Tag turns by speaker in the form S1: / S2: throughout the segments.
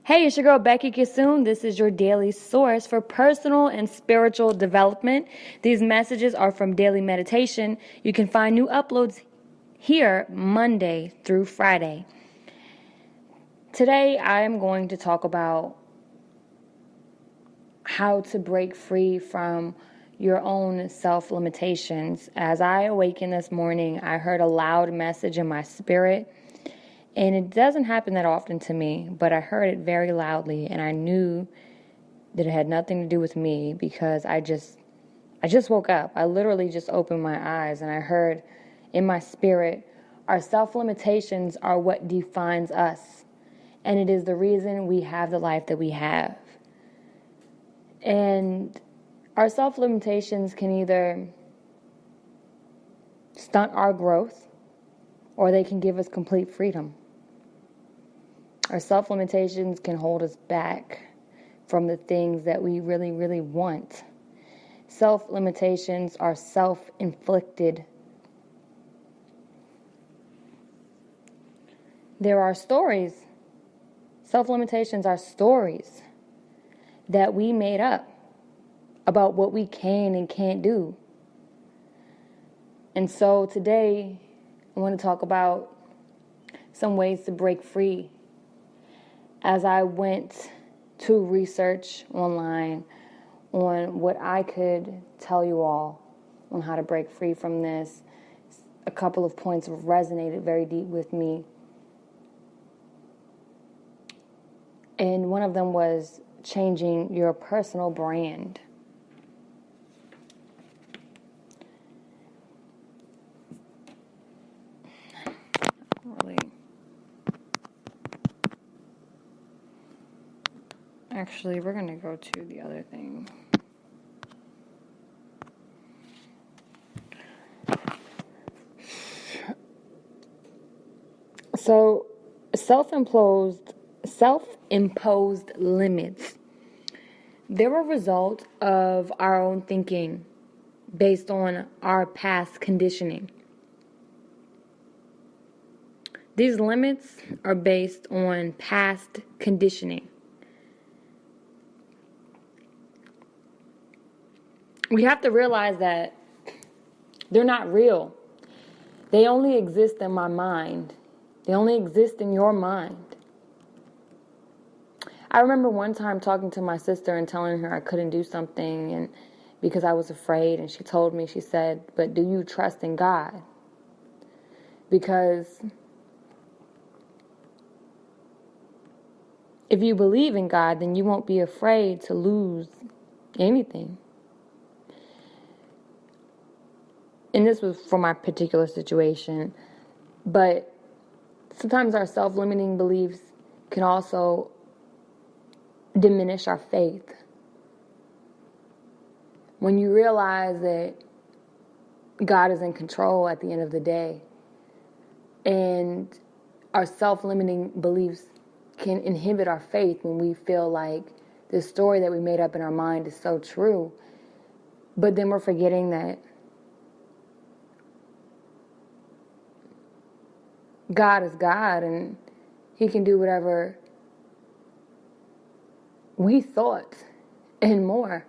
S1: Hey, it's your girl Becky Kissoon. This is your daily source for personal and spiritual development. These messages are from Daily Meditation. You can find new uploads here Monday through Friday. Today I am going to talk about how to break free from your own self-limitations. As I awakened this morning, I heard a loud message in my spirit. And it doesn't happen that often to me, but I heard it very loudly, and I knew that it had nothing to do with me because I just woke up. I literally just opened my eyes, and I heard in my spirit, our self-limitations are what defines us, and it is the reason we have the life that we have. And our self-limitations can either stunt our growth, or they can give us complete freedom. Our self-limitations can hold us back from the things that we really, really want. Self-limitations are self-inflicted. There are stories. Self-limitations are stories that we made up about what we can and can't do. And so today, I want to talk about some ways to break free. As I went to research online on what I could tell you all on how to break free from this, a couple of points resonated very deep with me. And one of them was changing your personal brand. Actually, we're going to go to the other thing. So, self-imposed limits. They're a result of our own thinking based on our past conditioning. These limits are based on past conditioning. We have to realize that they're not real. They only exist in my mind. They only exist in your mind. I remember one time talking to my sister and telling her I couldn't do something and because I was afraid, and she told me, she said, "But do you trust in God?" Because if you believe in God, then you won't be afraid to lose anything. And this was for my particular situation. But sometimes our self-limiting beliefs can also diminish our faith. When you realize that God is in control at the end of the day, and our self-limiting beliefs can inhibit our faith when we feel like this story that we made up in our mind is so true. But then we're forgetting that God is God, and He can do whatever we thought and more.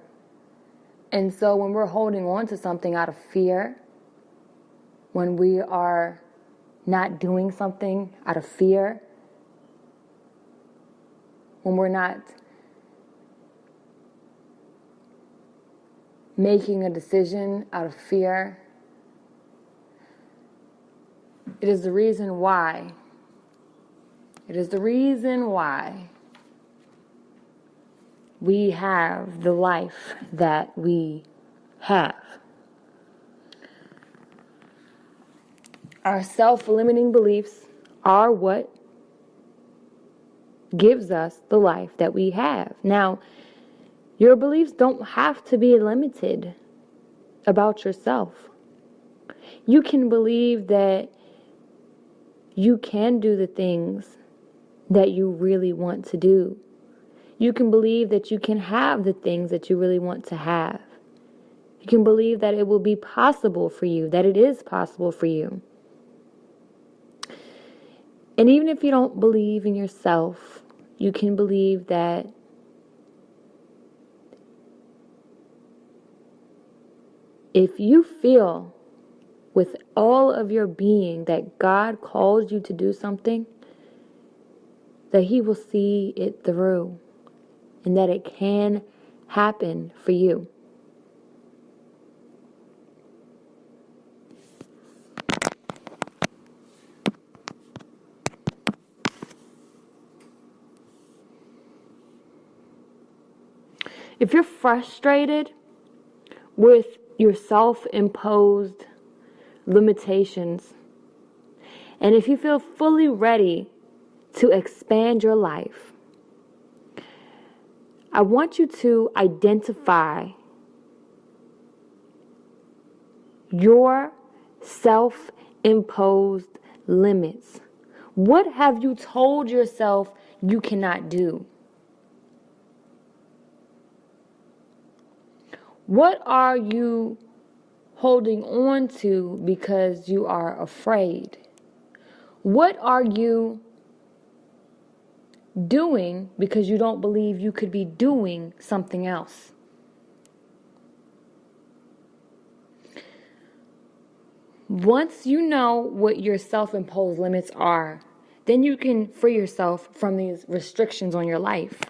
S1: And so when we're holding on to something out of fear, when we are not doing something out of fear, when we're not making a decision out of fear, it is the reason why. It is the reason why we have the life that we have. Our self-limiting beliefs are what gives us the life that we have. Now, your beliefs don't have to be limited about yourself. You can believe that you can do the things that you really want to do. You can believe that you can have the things that you really want to have. You can believe that it will be possible for you, that it is possible for you. And even if you don't believe in yourself, you can believe that if you feel with all of your being that God calls you to do something, that He will see it through and that it can happen for you. If you're frustrated with your self-imposed limitations, and if you feel fully ready to expand your life, I want you to identify your self-imposed limits. What have you told yourself you cannot do? What are you holding on to because you are afraid? What are you doing because you don't believe you could be doing something else? Once you know what your self-imposed limits are, then you can free yourself from these restrictions on your life.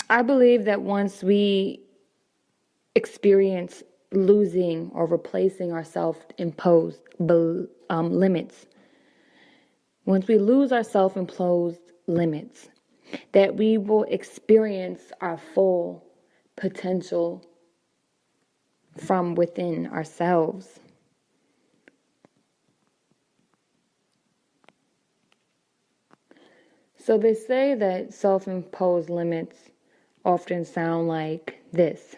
S1: I believe that once we experience losing or replacing our self-imposed limits, once we lose our self-imposed limits, that we will experience our full potential from within ourselves. So they say that self-imposed limits often sound like this.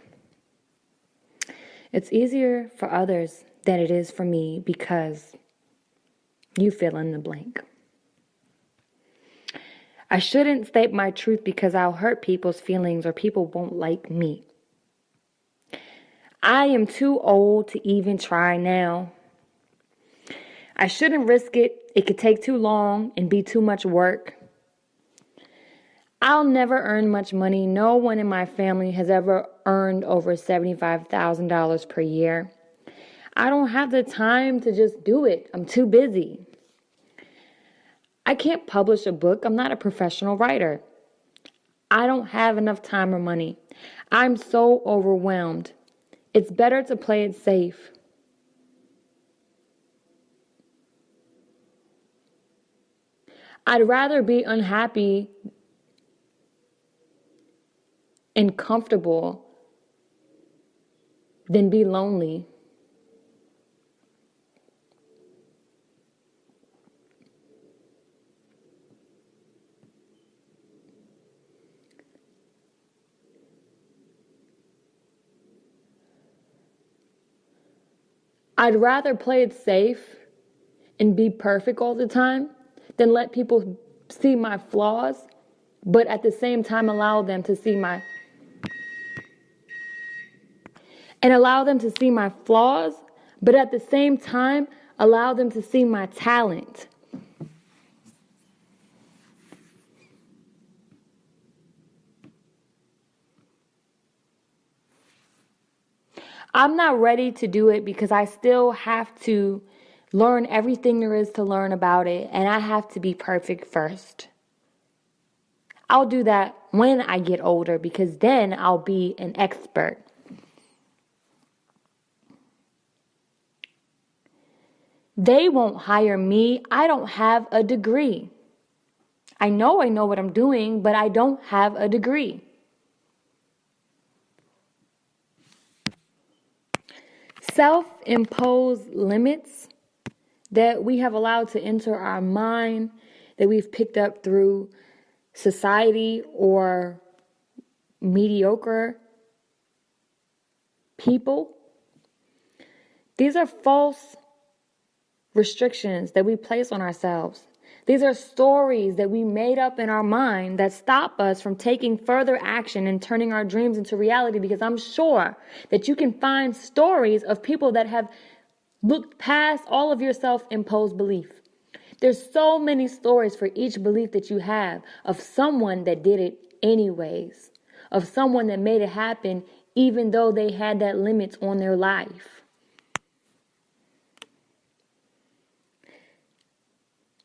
S1: It's easier for others than it is for me because you fill in the blank. I shouldn't state my truth because I'll hurt people's feelings or people won't like me. I am too old to even try now. I shouldn't risk it. It could take too long and be too much work. I'll never earn much money. No one in my family has ever earned over $75,000 per year. I don't have the time to just do it. I'm too busy. I can't publish a book. I'm not a professional writer. I don't have enough time or money. I'm so overwhelmed. It's better to play it safe. I'd rather be unhappy and comfortable than be lonely. I'd rather play it safe and be perfect all the time than let people see my flaws, but at the same time allow them to see my flaws, but at the same time allow them to see my talent. I'm not ready to do it because I still have to learn everything there is to learn about it, and I have to be perfect first. I'll do that when I get older because then I'll be an expert. They won't hire me. I don't have a degree. I know what I'm doing, but I don't have a degree. Self-imposed limits that we have allowed to enter our mind, that we've picked up through society or mediocre people. These are false restrictions that we place on ourselves These are stories that we made up in our mind that stop us from taking further action and turning our dreams into reality, because I'm sure that you can find stories of people that have looked past all of your self-imposed belief. There's so many stories for each belief that you have of someone that did it anyways, of someone that made it happen even though they had that limits on their life.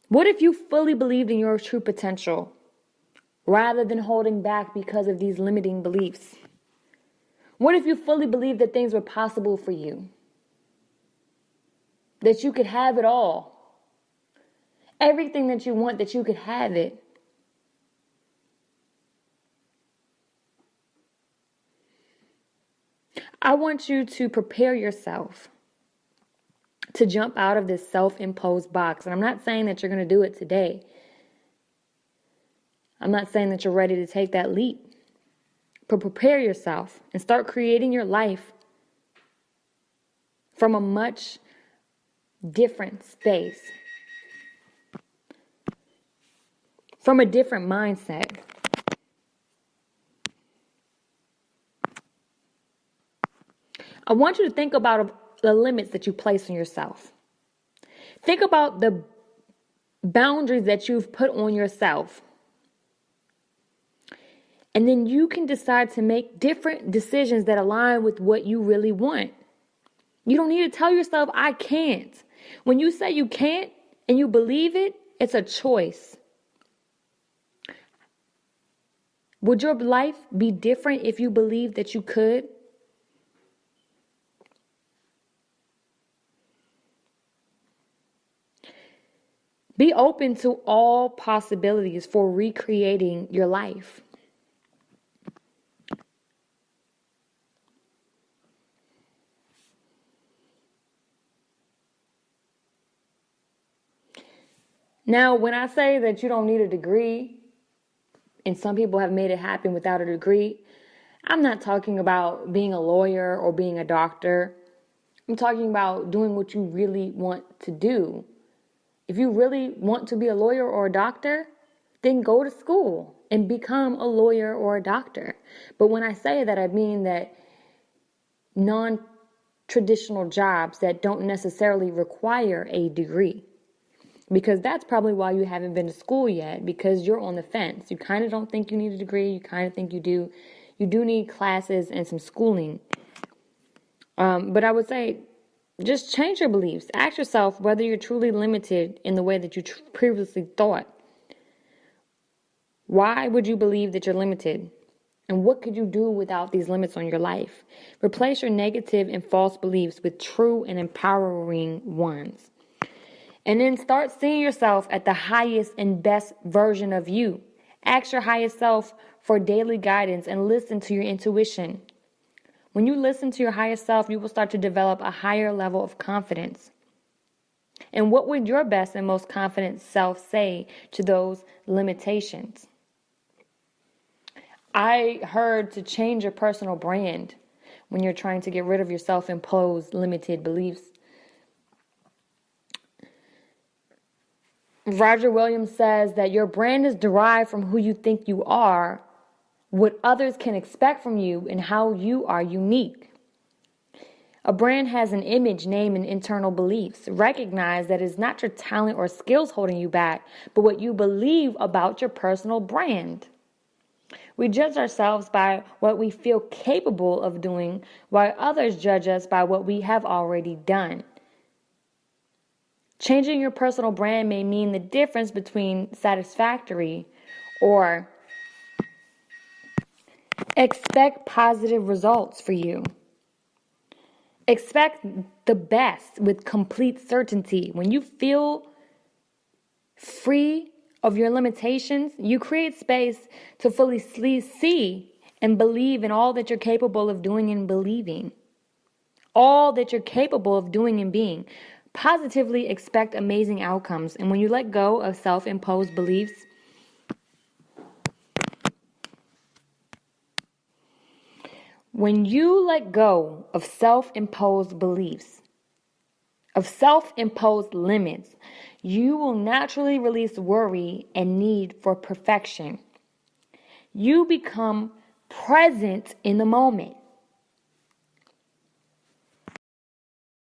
S1: What if you fully believed in your true potential rather than holding back because of these limiting beliefs? What if you fully believed that things were possible for you? That you could have it all? Everything that you want, that you could have it? I want you to prepare yourself to jump out of this self-imposed box. And I'm not saying that you're going to do it today. I'm not saying that you're ready to take that leap. But prepare yourself and start creating your life from a much different space, from a different mindset. I want you to think about the limits that you place on yourself. Think about the boundaries that you've put on yourself. And then you can decide to make different decisions that align with what you really want. You don't need to tell yourself, I can't. When you say you can't and you believe it, it's a choice. Would your life be different if you believed that you could? Be open to all possibilities for recreating your life. Now, when I say that you don't need a degree, and some people have made it happen without a degree, I'm not talking about being a lawyer or being a doctor. I'm talking about doing what you really want to do. If you really want to be a lawyer or a doctor, then go to school and become a lawyer or a doctor. But when I say that, I mean that non-traditional jobs that don't necessarily require a degree. Because that's probably why you haven't been to school yet, because you're on the fence. You kind of don't think you need a degree. You kind of think you do. You do need classes and some schooling. But I would say just change your beliefs. Ask yourself whether you're truly limited in the way that you previously thought. Why would you believe that you're limited? And what could you do without these limits on your life? Replace your negative and false beliefs with true and empowering ones. And then start seeing yourself at the highest and best version of you. Ask your highest self for daily guidance and listen to your intuition. When you listen to your highest self, you will start to develop a higher level of confidence. And what would your best and most confident self say to those limitations? I heard to change your personal brand when you're trying to get rid of your self-imposed limited beliefs. Roger Williams says that your brand is derived from who you think you are, what others can expect from you, and how you are unique. A brand has an image, name, and internal beliefs. Recognize that it's not your talent or skills holding you back, but what you believe about your personal brand. We judge ourselves by what we feel capable of doing, while others judge us by what we have already done. Changing your personal brand may mean the difference between satisfactory or expect positive results for you. Expect the best with complete certainty. When you feel free of your limitations, you create space to fully see and believe in all that you're capable of doing and believing. All that you're capable of doing and being. Positively expect amazing outcomes. And when you let go of self-imposed beliefs, you of self-imposed limits, you will naturally release worry and need for perfection. You become present in the moment.